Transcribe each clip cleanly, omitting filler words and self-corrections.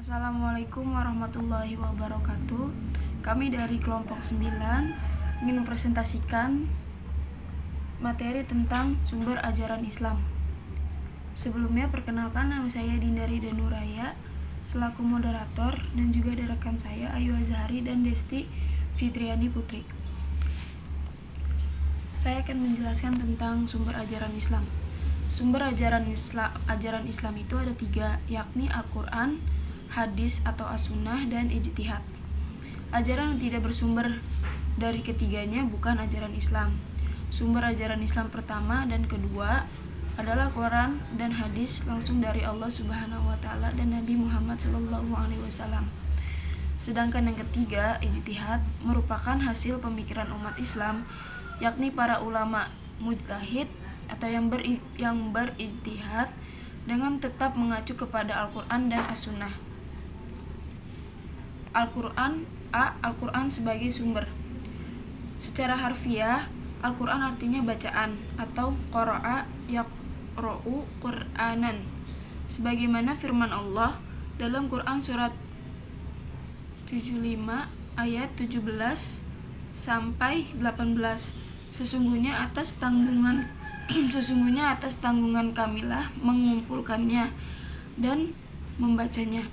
Assalamualaikum warahmatullahi wabarakatuh. Kami dari kelompok 9 ingin mempresentasikan materi tentang sumber ajaran Islam. Sebelumnya perkenalkan, nama saya Dinda Rida Nuraya selaku moderator, dan juga ada rekan saya Ayu Azhari dan Desti Fitriani Putri. Saya akan menjelaskan tentang sumber ajaran Islam. Sumber ajaran Islam itu ada 3, yakni Al-Quran, hadis atau as-sunnah, dan ijtihad. Ajaran yang tidak bersumber dari ketiganya bukan ajaran Islam. Sumber ajaran Islam pertama dan kedua adalah Quran dan hadis langsung dari Allah Subhanahu wa taala dan Nabi Muhammad SAW. Sedangkan yang ketiga, ijtihad, merupakan hasil pemikiran umat Islam, yakni para ulama mujtahid atau yang berijtihad dengan tetap mengacu kepada Al-Quran dan As-Sunnah. Al-Quran sebagai sumber. Secara harfiah, Al-Quran artinya bacaan atau qara'a yaqra'u Qur'anan, sebagaimana firman Allah dalam Quran surat 75 ayat 17 sampai 18. Sesungguhnya atas tanggungan kamilah mengumpulkannya dan membacanya.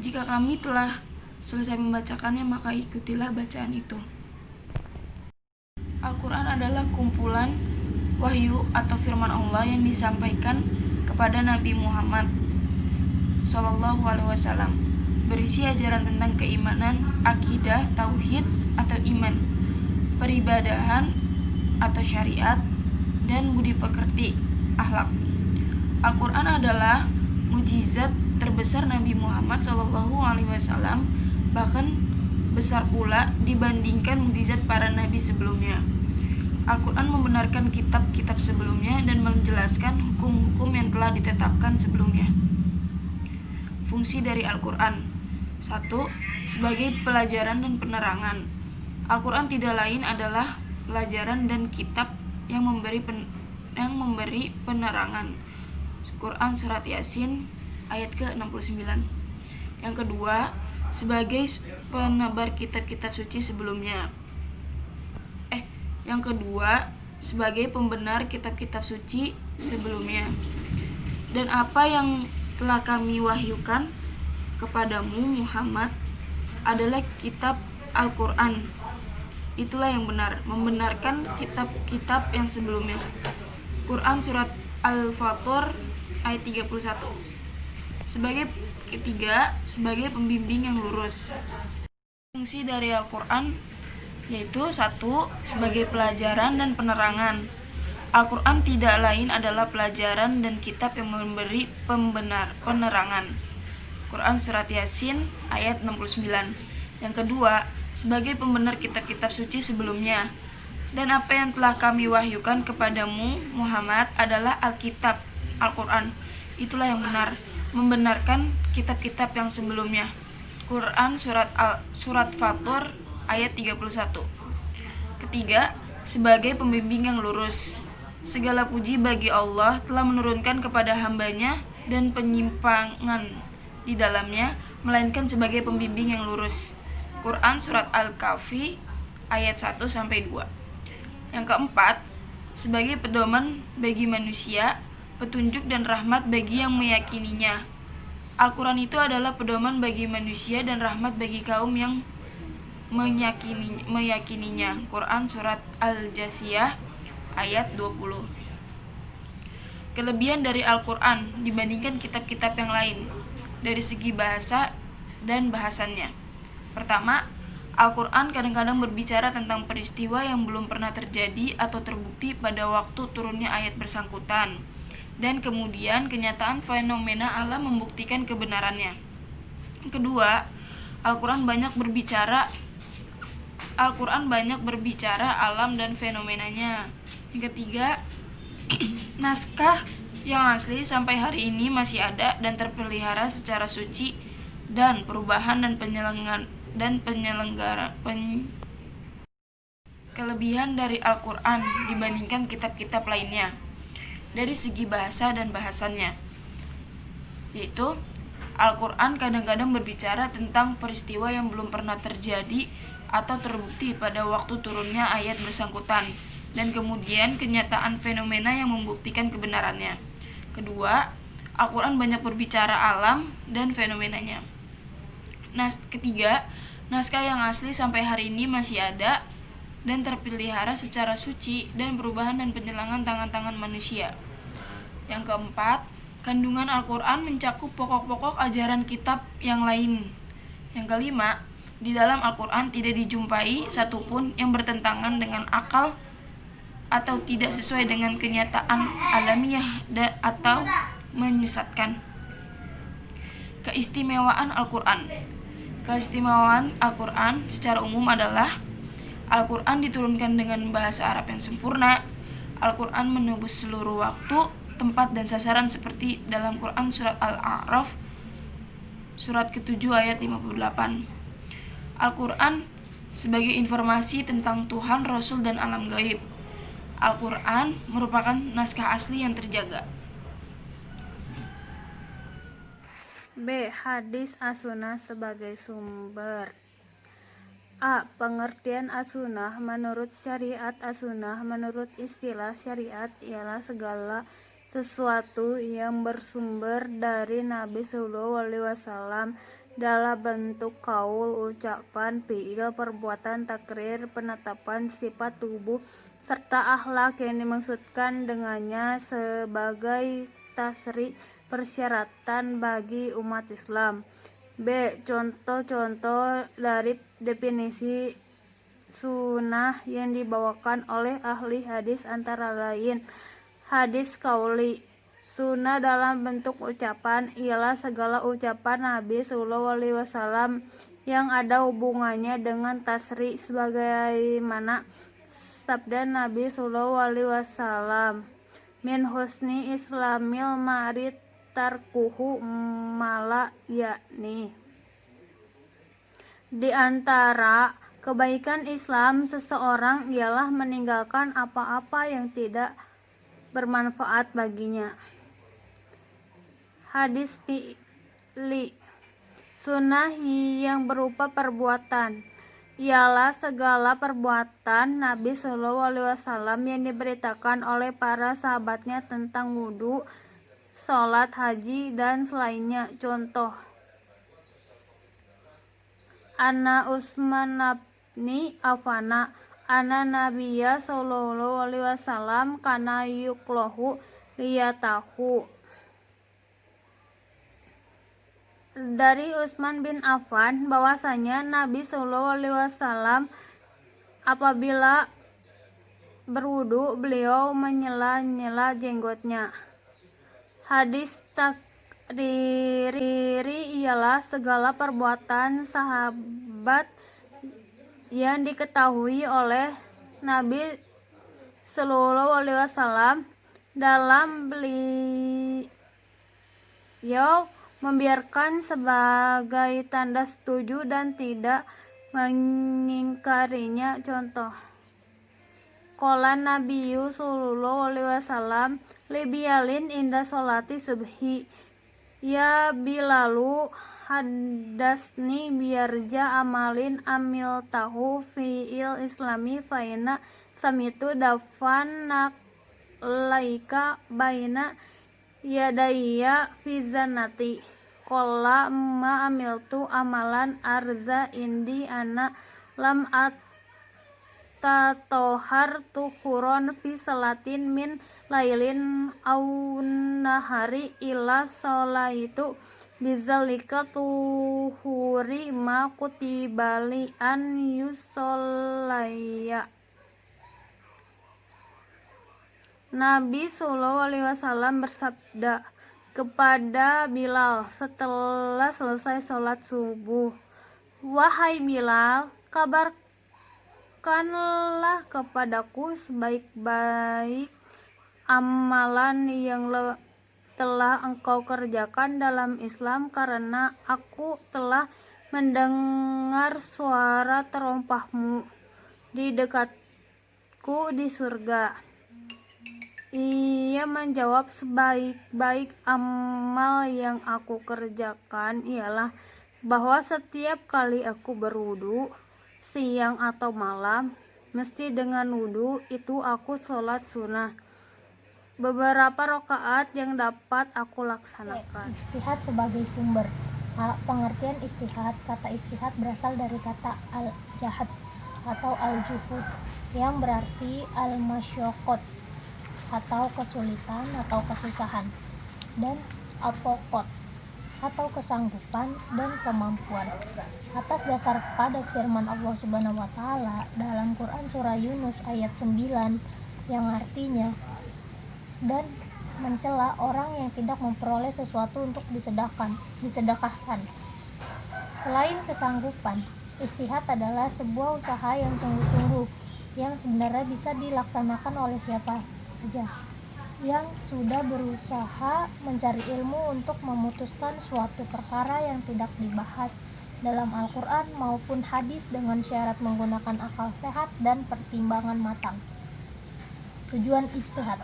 Jika kami telah selesai membacakannya, maka ikutilah bacaan itu. Al-Quran adalah kumpulan wahyu atau firman Allah yang disampaikan kepada Nabi Muhammad SAW, berisi ajaran tentang keimanan, akidah, tauhid atau iman, peribadahan atau syariat, dan budi pekerti, akhlak. Al-Quran adalah mukjizat terbesar Nabi Muhammad SAW, bahkan besar pula dibandingkan mukjizat para nabi sebelumnya. Al-Quran membenarkan kitab-kitab sebelumnya dan menjelaskan hukum-hukum yang telah ditetapkan sebelumnya. Fungsi dari Al-Quran: 1. Sebagai pelajaran dan penerangan. Al-Quran tidak lain adalah pelajaran dan kitab yang memberi penerangan. Quran surat Yasin ayat ke-69. Yang kedua, sebagai penebar kitab-kitab suci sebelumnya. Yang kedua, sebagai pembenar kitab-kitab suci sebelumnya. Dan apa yang telah kami wahyukan kepadamu Muhammad adalah kitab Al-Quran. Itulah yang benar, membenarkan kitab-kitab yang sebelumnya. Quran surat Al-Fatir ayat 31. Sebagai pembimbing yang lurus. Fungsi dari Al-Quran yaitu 1. Sebagai pelajaran dan penerangan. Al-Quran tidak lain adalah pelajaran dan kitab yang memberi penerangan. Quran surat Yasin ayat 69. Yang kedua, sebagai pembenar kitab-kitab suci sebelumnya. Dan apa yang telah kami wahyukan kepadamu Muhammad adalah Alkitab, Al-Quran. Itulah yang benar, membenarkan kitab-kitab yang sebelumnya. Quran surat Fatir ayat 31. Ketiga, sebagai pembimbing yang lurus. Segala puji bagi Allah telah menurunkan kepada hambanya dan penyimpangan di dalamnya, melainkan sebagai pembimbing yang lurus. Quran surat Al-Kahfi ayat 1-2. Yang keempat, sebagai pedoman bagi manusia, petunjuk dan rahmat bagi yang meyakininya. Al-Quran itu adalah pedoman bagi manusia dan rahmat bagi kaum yang meyakininya. Quran surat Al-Jasiyah ayat 20. Kelebihan dari Al-Quran dibandingkan kitab-kitab yang lain dari segi bahasa dan bahasannya. Pertama, Al-Quran kadang-kadang berbicara tentang peristiwa yang belum pernah terjadi atau terbukti pada waktu turunnya ayat bersangkutan, dan kemudian kenyataan fenomena alam membuktikan kebenarannya. Kedua, Al-Quran banyak berbicara alam dan fenomenanya. Yang ketiga, naskah yang asli sampai hari ini masih ada dan terpelihara secara suci, dan perubahan dan kelebihan dari Al-Quran dibandingkan kitab-kitab lainnya dari segi bahasa dan bahasannya, yaitu Al-Quran kadang-kadang berbicara tentang peristiwa yang belum pernah terjadi atau terbukti pada waktu turunnya ayat bersangkutan, dan kemudian kenyataan fenomena yang membuktikan kebenarannya. Kedua, Al-Quran banyak berbicara alam dan fenomenanya. Ketiga, naskah yang asli sampai hari ini masih ada dan terpelihara secara suci dan perubahan dan penjelangan tangan-tangan manusia. Yang keempat, kandungan Al-Quran mencakup pokok-pokok ajaran kitab yang lain. Yang kelima, di dalam Al-Quran tidak dijumpai satupun yang bertentangan dengan akal atau tidak sesuai dengan kenyataan alamiah atau menyesatkan. Keistimewaan Al-Quran. Keistimewaan Al-Quran secara umum adalah Al-Quran diturunkan dengan bahasa Arab yang sempurna. Al-Quran menembus seluruh waktu, tempat, dan sasaran seperti dalam Quran surat Al-A'raf surat ke-7 ayat 58. Al-Quran sebagai informasi tentang Tuhan, Rasul, dan alam gaib. Al-Quran merupakan naskah asli yang terjaga. B. Hadis as-sunnah sebagai sumber. A. Pengertian as-sunnah menurut syariat. As-sunnah menurut istilah syariat ialah segala sesuatu yang bersumber dari Nabi SAW dalam bentuk kaul, ucapan, fi'il, perbuatan, takrir, penetapan sifat tubuh, serta akhlak yang dimaksudkan dengannya sebagai tasri persyaratan bagi umat Islam. B. Contoh-contoh dari definisi sunnah yang dibawakan oleh ahli hadis antara lain: hadis qauli. Sunnah dalam bentuk ucapan ialah segala ucapan Nabi SAW yang ada hubungannya dengan tasri, sebagaimana sabda Nabi SAW, min husni islamil ma'rid tarkuhu mala, yakni di antara kebaikan Islam seseorang ialah meninggalkan apa-apa yang tidak bermanfaat baginya. Hadis fi'li. Sunnah yang berupa perbuatan ialah segala perbuatan Nabi SAW yang diberitakan oleh para sahabatnya tentang wudu, sholat, haji, dan selainnya. Contoh: Anna Utsman bin Affan anna Nabiyya sallallahu alaihi wasallam kana yuqlahu liyatahu. Dari Utsman bin Affan bahwasanya Nabi sallallahu alaihi wasallam apabila berwudu beliau menyela-nyela jenggotnya. Hadis takriri ialah segala perbuatan sahabat yang diketahui oleh Nabi Sallallahu Alaihi Wasallam dalam beliau membiarkan sebagai tanda setuju dan tidak mengingkarinya. Contoh: qala Nabiyyu sallallahu alaihi wasallam li Bilalin inda sholati subhi, ya Bilalu hadasni biarja amalin amil tahu fi'il islami faina samitu dafan laika baina yadaiya fi zanati qala ma amiltu amalan arza indi ana lam tatohar tuhuron fi salatin min lailin aw nahari ila sholaitu bizalika tuhuri ma kutibali an yusolaya. Nabi Sallallahu Alaihi Wasallam bersabda kepada Bilal setelah selesai sholat subuh, wahai Bilal, kabarkanlah kepadaku sebaik-baik amalan yang telah engkau kerjakan dalam Islam, karena aku telah mendengar suara terompahmu di dekatku di surga. Ia menjawab, sebaik-baik amal yang aku kerjakan ialah bahwa setiap kali aku berwudu, siang atau malam, mesti dengan wudu itu aku sholat sunnah beberapa rakaat yang dapat aku laksanakan. Ijtihad sebagai sumber. Pengertian istihad. Kata istihad berasal dari kata al-jahad atau al-juhud yang berarti al-masyaqqat atau kesulitan atau kesusahan, dan al-taqat atau kesanggupan dan kemampuan. Atas dasar pada firman Allah Subhanahu wa taala dalam Quran surah Yunus ayat 9 yang artinya, dan mencela orang yang tidak memperoleh sesuatu untuk disedekahkan. Selain kesanggupan, istihad adalah sebuah usaha yang sungguh-sungguh yang sebenarnya bisa dilaksanakan oleh siapa saja yang sudah berusaha mencari ilmu untuk memutuskan suatu perkara yang tidak dibahas dalam Al-Quran maupun hadis dengan syarat menggunakan akal sehat dan pertimbangan matang. Tujuan istihad.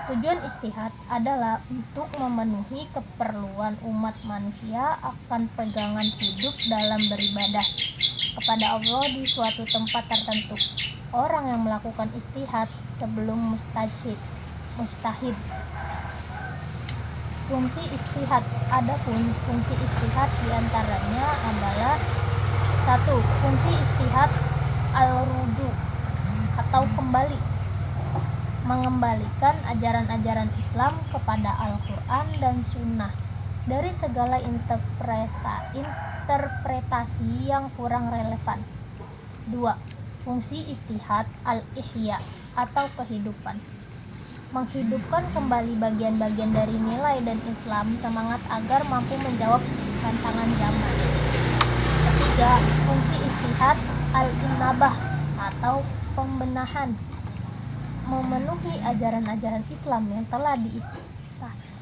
Tujuan istihad adalah untuk memenuhi keperluan umat manusia akan pegangan hidup dalam beribadah kepada Allah di suatu tempat tertentu. Orang yang melakukan istihad sebelum mustahid. Fungsi istihad. Adapun fungsi istihad diantaranya adalah 1. Fungsi istihad al-ruju atau kembali, mengembalikan ajaran-ajaran Islam kepada Al-Quran dan Sunnah dari segala interpretasi yang kurang relevan. 2. Fungsi istihad al-ihya atau kehidupan, menghidupkan kembali bagian-bagian dari nilai dan Islam semangat agar mampu menjawab tantangan zaman. 3. Fungsi istihad al-inabah atau pembenahan, memenuhi ajaran-ajaran Islam yang telah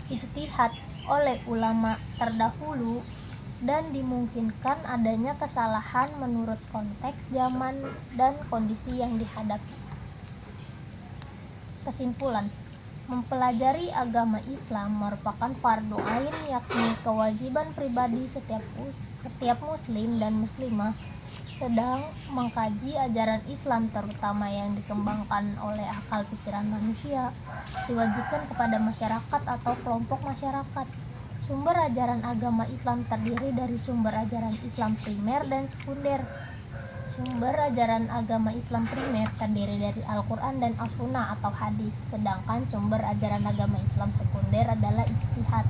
diijtihad oleh ulama terdahulu dan dimungkinkan adanya kesalahan menurut konteks zaman dan kondisi yang dihadapi. Kesimpulan, mempelajari agama Islam merupakan fardu ain, yakni kewajiban pribadi setiap muslim dan muslimah. Sedang mengkaji ajaran Islam terutama yang dikembangkan oleh akal pikiran manusia diwajibkan kepada masyarakat atau kelompok masyarakat. Sumber ajaran agama Islam terdiri dari sumber ajaran Islam primer dan sekunder. Sumber ajaran agama Islam primer terdiri dari Al-Quran dan As-Sunnah atau hadis, sedangkan sumber ajaran agama Islam sekunder adalah ijtihad.